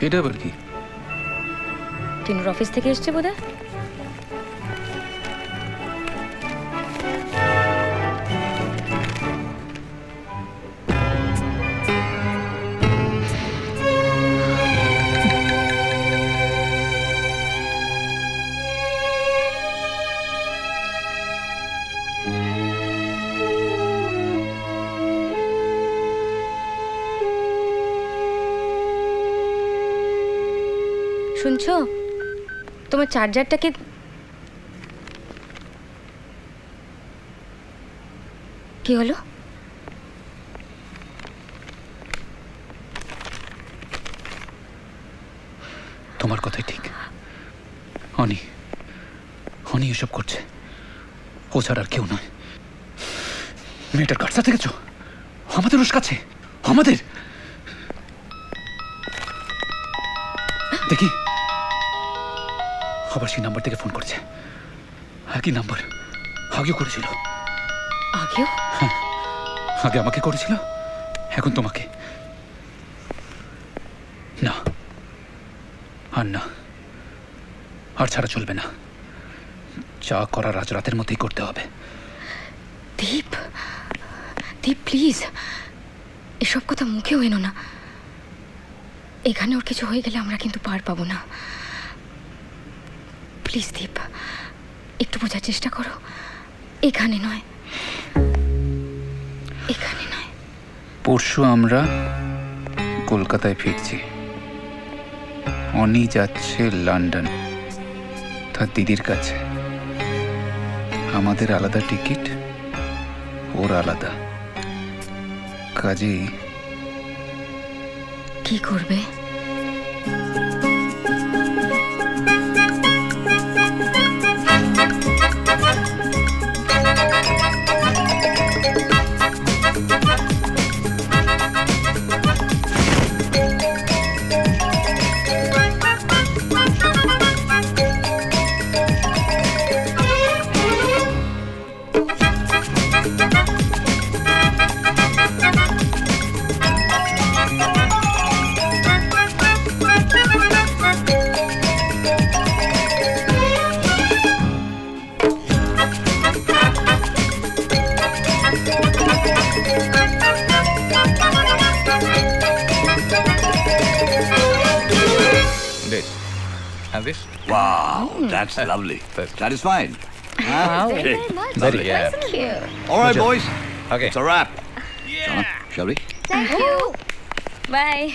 এটা আবার কি? টিনুর অফিস থেকে এসছে বোধহয়। শুনছো, তোমার চার্জারটাকে কি হলো? তোমার কথাই ঠিক। অনি এসব করছে। ও ছাড়া আর কেউ নয়। মেয়েটার কাটসা দেখেছো? আমাদের উস্কাচ্ছে, আমাদের। দেখি, আবার সেই নাম্বার থেকে ফোন করছে। একই নাম্বার আগেও করেছিল। আগেও? হ্যাঁ, আগে আমাকে করেছিল, এখন তোমাকে। না, আর না, আর ছাড়া চলবে না। যা করার আজ রাতের মধ্যেই করতে হবে। দীপ, প্লিজ এসব কথা মুখেও এনো না। এখানে ওর কিছু হয়ে গেলে আমরা কিন্তু পার পাবো না। প্লিজ দীপ, একটু বোঝার চেষ্টা করো। এখানে নয়। পরশু আমরা কলকাতায় ফিরছি। অনি যাচ্ছে লন্ডন তার দিদির কাছে। আমাদের আলাদা টিকিট, ওর আলাদা। কাজেই কি করবে? Have this? Wow, that's lovely. Satisfied? Wow. Okay. Very, Thank you. All right, boys. Okay. It's a wrap. Shall we? Thank you. Bye.